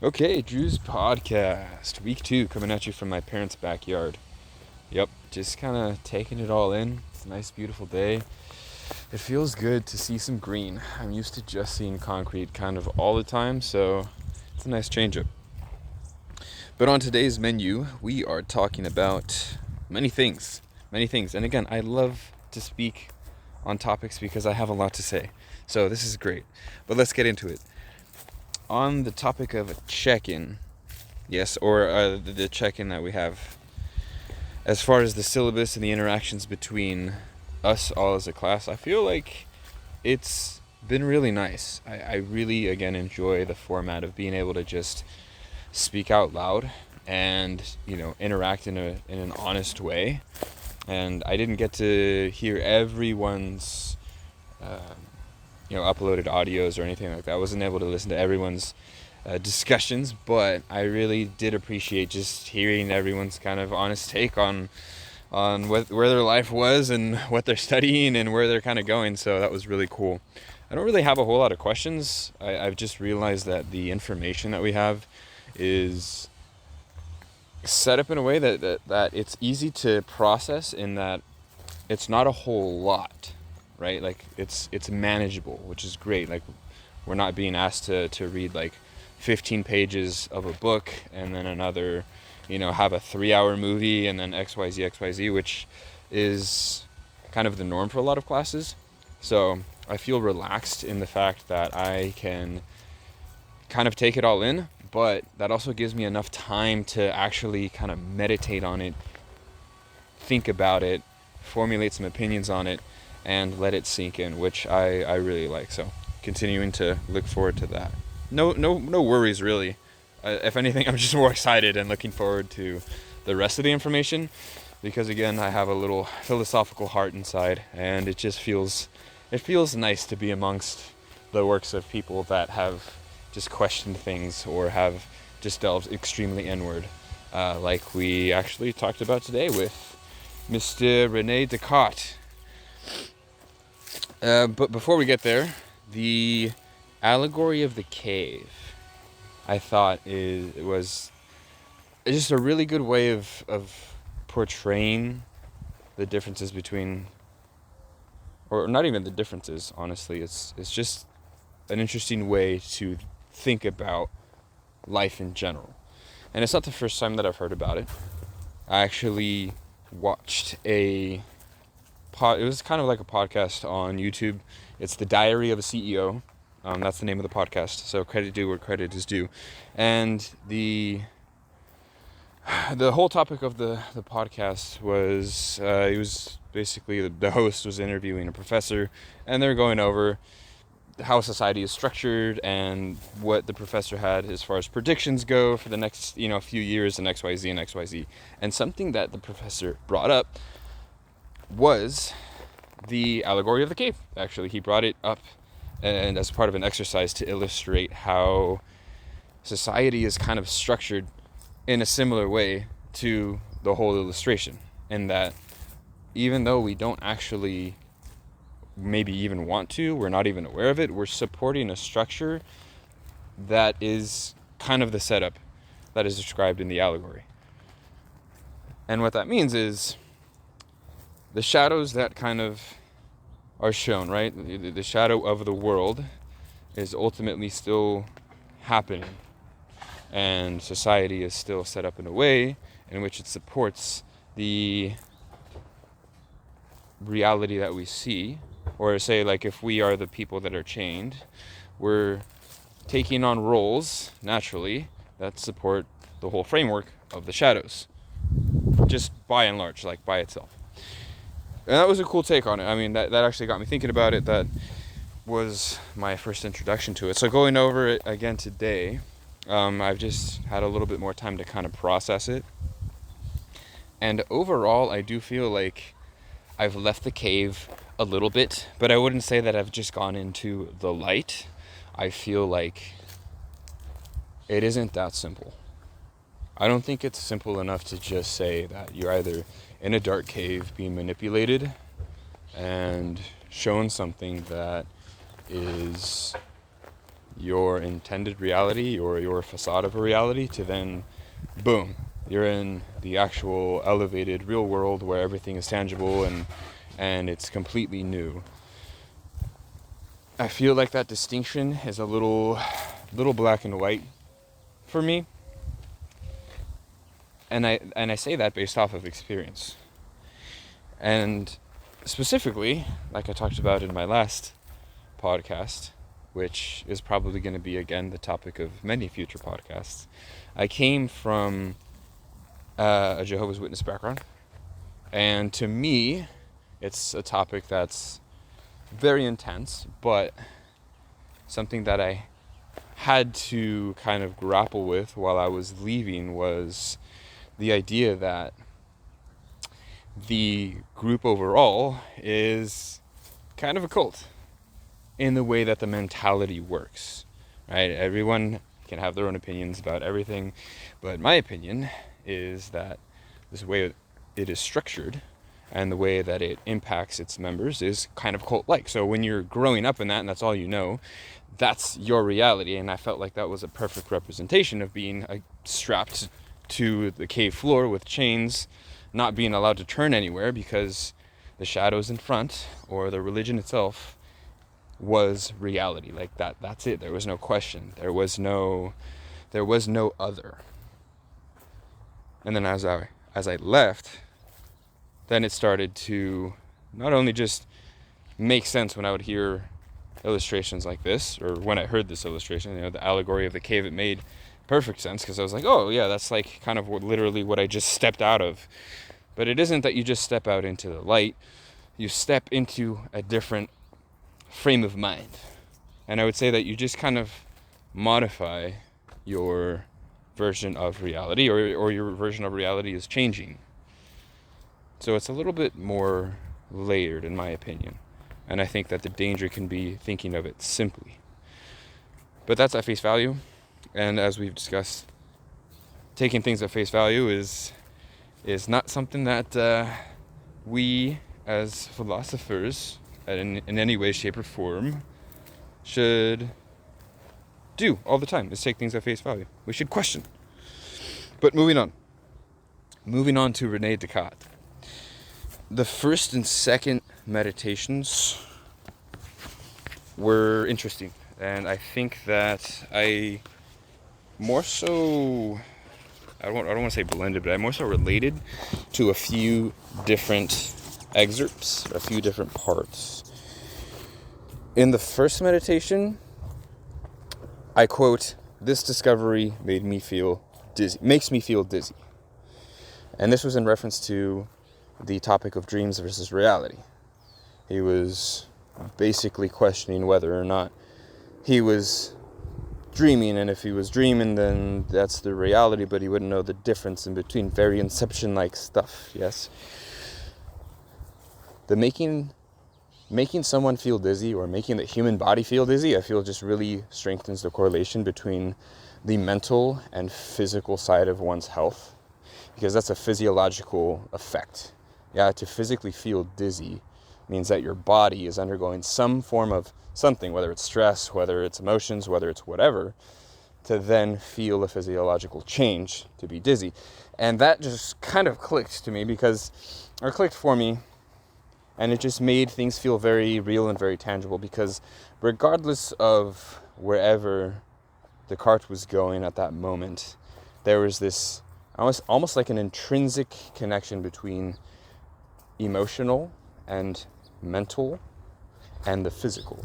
Okay, Drew's podcast, week 2, coming at you from my parents' backyard. Yep, just kind of taking it all in. It's a nice, beautiful day. It feels good to see some green. I'm used to just seeing concrete kind of all the time, so it's a nice change up. But on today's menu, we are talking about many things. Many things. And again, I love to speak on topics because I have a lot to say. So this is great. But let's get into it. On the topic of a check-in, yes, or the check-in that we have, as far as the syllabus and the interactions between us all as a class, I feel like it's been really nice. I really, again, enjoy the format of being able to just speak out loud and, interact in an honest way. And I didn't get to hear everyone's uploaded audios or anything like that. I wasn't able to listen to everyone's discussions, but I really did appreciate just hearing everyone's kind of honest take on where their life was and what they're studying and where they're kind of going. So that was really cool. I don't really have a whole lot of questions. I've just realized that the information that we have is set up in a way that it's easy to process, in that it's not a whole lot, right? Like it's manageable, which is great. Like we're not being asked to read like 15 pages of a book and then another, have a 3-hour movie and then XYZ, which is kind of the norm for a lot of classes. So I feel relaxed in the fact that I can kind of take it all in, but that also gives me enough time to actually kind of meditate on it, think about it, formulate some opinions on it, and let it sink in, which I really like. So continuing to look forward to that. No worries really. If anything, I'm just more excited and looking forward to the rest of the information, because again, I have a little philosophical heart inside, and it feels nice to be amongst the works of people that have just questioned things or have just delved extremely inward, like we actually talked about today with Mr. Rene Descartes. But before we get there, the allegory of the cave, I thought it was just a really good way of portraying the differences between, or not even the differences, honestly. It's just an interesting way to think about life in general. And it's not the first time that I've heard about it. I actually watched it was kind of like a podcast on YouTube. It's The Diary of a CEO. That's the name of the podcast. So credit due where credit is due. And the whole topic of the podcast was, it was basically the host was interviewing a professor, and they're going over how society is structured and what the professor had as far as predictions go for the next few years, and XYZ. And something that the professor brought up was the allegory of the cave. Actually, he brought it up and as part of an exercise to illustrate how society is kind of structured in a similar way to the whole illustration, and that even though we don't actually maybe even want to, we're not even aware of it, we're supporting a structure that is kind of the setup that is described in the allegory. And what that means is the shadows that kind of are shown, right? The shadow of the world is ultimately still happening, and society is still set up in a way in which it supports the reality that we see. Or say, like, if we are the people that are chained, we're taking on roles naturally that support the whole framework of the shadows, just by and large, like by itself. And that was a cool take on it. I mean, that actually got me thinking about it. That was my first introduction to it. So going over it again today, I've just had a little bit more time to kind of process it. And overall, I do feel like I've left the cave a little bit, but I wouldn't say that I've just gone into the light. I feel like it isn't that simple. I don't think it's simple enough to just say that you're either in a dark cave being manipulated and shown something that is, your intended reality or your facade of a reality to then, boom, you're in the actual elevated real world where everything is tangible and it's completely new. I feel like that distinction is a little black and white for me. And I say that based off of experience. And specifically, like I talked about in my last podcast, which is probably going to be again the topic of many future podcasts, I came from a Jehovah's Witness background. And to me, it's a topic that's very intense, but something that I had to kind of grapple with while I was leaving was the idea that the group overall is kind of a cult in the way that the mentality works, right? Everyone can have their own opinions about everything, but my opinion is that this way it is structured and the way that it impacts its members is kind of cult-like. So when you're growing up in that and that's all you know, that's your reality. And I felt like that was a perfect representation of being strapped to the cave floor with chains, not being allowed to turn anywhere because the shadows in front or the religion itself was reality. Like that's it. There was no question. There was no other. And then as I left, then it started to not only just make sense when I would hear illustrations like this, or when I heard this illustration, the allegory of the cave, it made perfect sense because I was like, oh yeah, that's like kind of literally what I just stepped out of. But it isn't that you just step out into the light, you step into a different frame of mind. And I would say that you just kind of modify your version of reality, or your version of reality is changing. So it's a little bit more layered in my opinion. And I think that the danger can be thinking of it simply. But that's at face value. And as we've discussed, taking things at face value is not something that we as philosophers in any way, shape, or form should do all the time, is take things at face value. We should question. But moving on to Rene Descartes. The first and second meditations were interesting, and I think that I more so, I don't want to say blended, but I more so related to a few different excerpts, a few different parts. In the first meditation, I quote, "This discovery makes me feel dizzy." And this was in reference to the topic of dreams versus reality. He was basically questioning whether or not he was dreaming, and if he was dreaming, then that's the reality, but he wouldn't know the difference in between. Very Inception-like stuff, yes? The making someone feel dizzy, or making the human body feel dizzy, I feel just really strengthens the correlation between the mental and physical side of one's health, because that's a physiological effect. Yeah, to physically feel dizzy means that your body is undergoing some form of something, whether it's stress, whether it's emotions, whether it's whatever, to then feel a physiological change to be dizzy. And that just kind of clicked for me, and it just made things feel very real and very tangible, because regardless of wherever Descartes was going at that moment, there was this almost like an intrinsic connection between emotional and mental and the physical,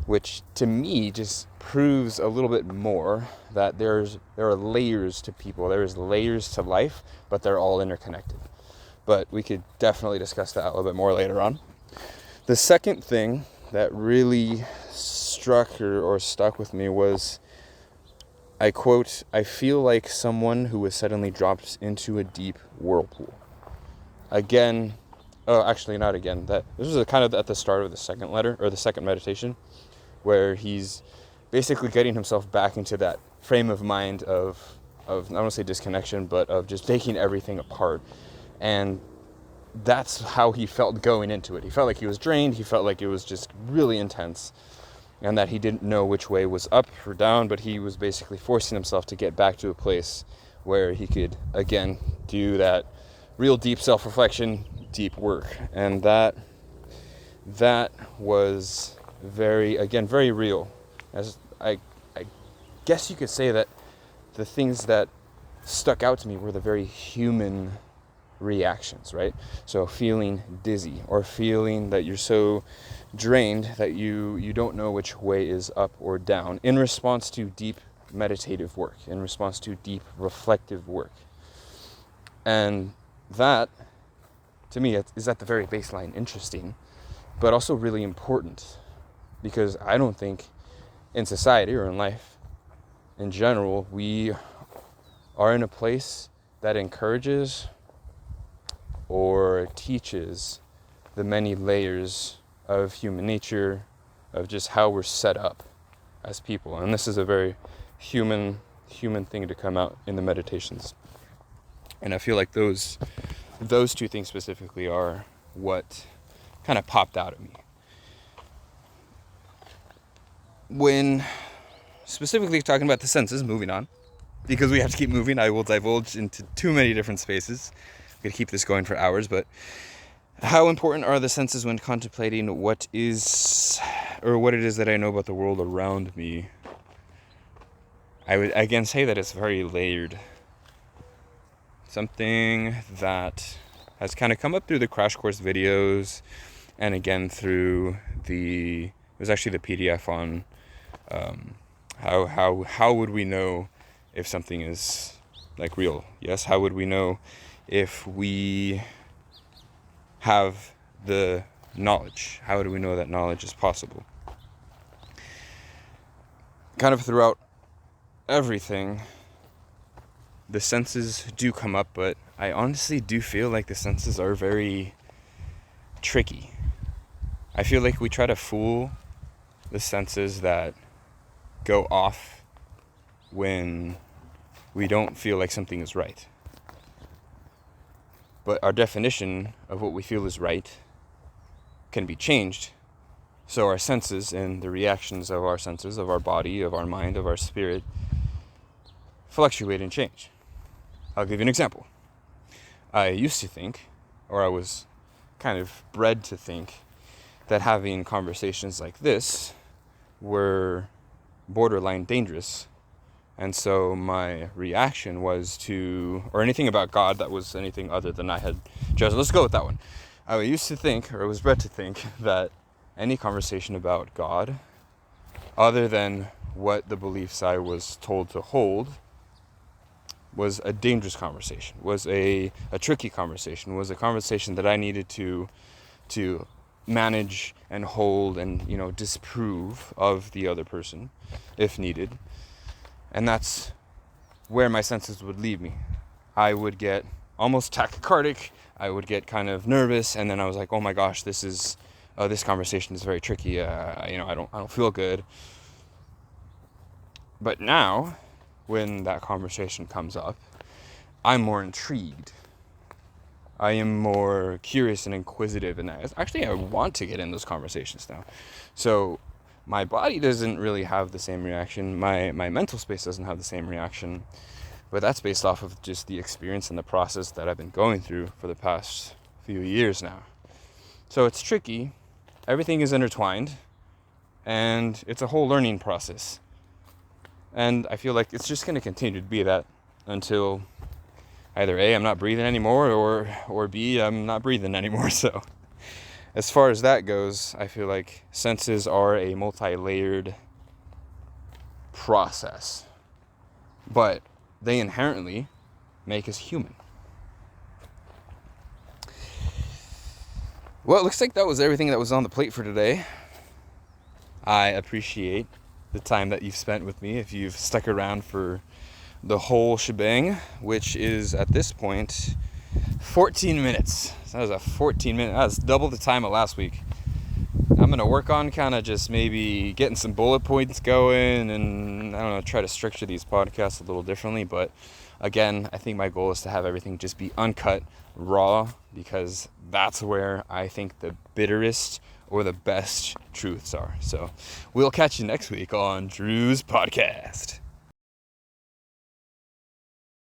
which to me just proves a little bit more that there are layers to people, there's layers to life, but they're all interconnected. But we could definitely discuss that a little bit more later on. The second thing that really struck or stuck with me was, I quote, "I feel like someone who was suddenly dropped into a deep whirlpool." Again, not again. This was kind of at the start of the second letter, or the second meditation, where he's basically getting himself back into that frame of mind of I don't want to say disconnection, but of just taking everything apart. And that's how he felt going into it. He felt like he was drained. He felt like it was just really intense. and that he didn't know which way was up or down, but he was basically forcing himself to get back to a place where he could, again, do that real deep self-reflection, deep work. And that was very real. As I guess you could say that the things that stuck out to me were the very human reactions, right? So feeling dizzy, or feeling that you're so drained that you don't know which way is up or down, in response to deep meditative work, in response to deep reflective work. And that, to me, is at the very baseline interesting, but also really important, because I don't think in society or in life in general we are in a place that encourages or teaches the many layers of human nature, of just how we're set up as people. And this is a very human thing to come out in the meditations. And I feel like those two things specifically are what kind of popped out at me. When specifically talking about the senses, moving on, because we have to keep moving, I will divulge into too many different spaces. We could keep this going for hours, but how important are the senses when contemplating what it is that I know about the world around me? I would again say that it's very layered. Something that has kind of come up through the crash course videos, and again through it was actually the PDF on how would we know if something is like real? Yes, how would we know if we have the knowledge? How do we know that knowledge is possible? Kind of throughout everything, the senses do come up, but I honestly do feel like the senses are very tricky. I feel like we try to fool the senses that go off when we don't feel like something is right. But our definition of what we feel is right can be changed. So our senses and the reactions of our senses, of our body, of our mind, of our spirit, fluctuate and change. I'll give you an example. I used to think, or I was kind of bred to think, that having conversations like this were borderline dangerous. And so my reaction was or anything about God that was anything other than I had chosen. Let's go with that one. I used to think, or was bred to think, that any conversation about God, other than what the beliefs I was told to hold, was a dangerous conversation, was a tricky conversation, was a conversation that I needed to manage and hold and, disprove of the other person, if needed. And that's where my senses would leave me. I would get almost tachycardic, I would get kind of nervous, and then I was like, oh my gosh, this conversation is very tricky, I don't feel good. But now, when that conversation comes up, I'm more intrigued. I am more curious and inquisitive, and I want to get in those conversations now. So my body doesn't really have the same reaction. My mental space doesn't have the same reaction. But that's based off of just the experience and the process that I've been going through for the past few years now. So it's tricky. Everything is intertwined. And it's a whole learning process. And I feel like it's just going to continue to be that until either A, I'm not breathing anymore, or B, I'm not breathing anymore. So as far as that goes, I feel like senses are a multi-layered process. But they inherently make us human. Well, it looks like that was everything that was on the plate for today. I appreciate the time that you've spent with me, if you've stuck around for the whole shebang, which is at this point 14 minutes. So that was a 14-minute, that's double the time of last week. I'm going to work on kind of just maybe getting some bullet points going, and I don't know, try to structure these podcasts a little differently. But again, I think my goal is to have everything just be uncut, raw, because that's where I think the bitterest or the best truths are. So we'll catch you next week on Drew's podcast.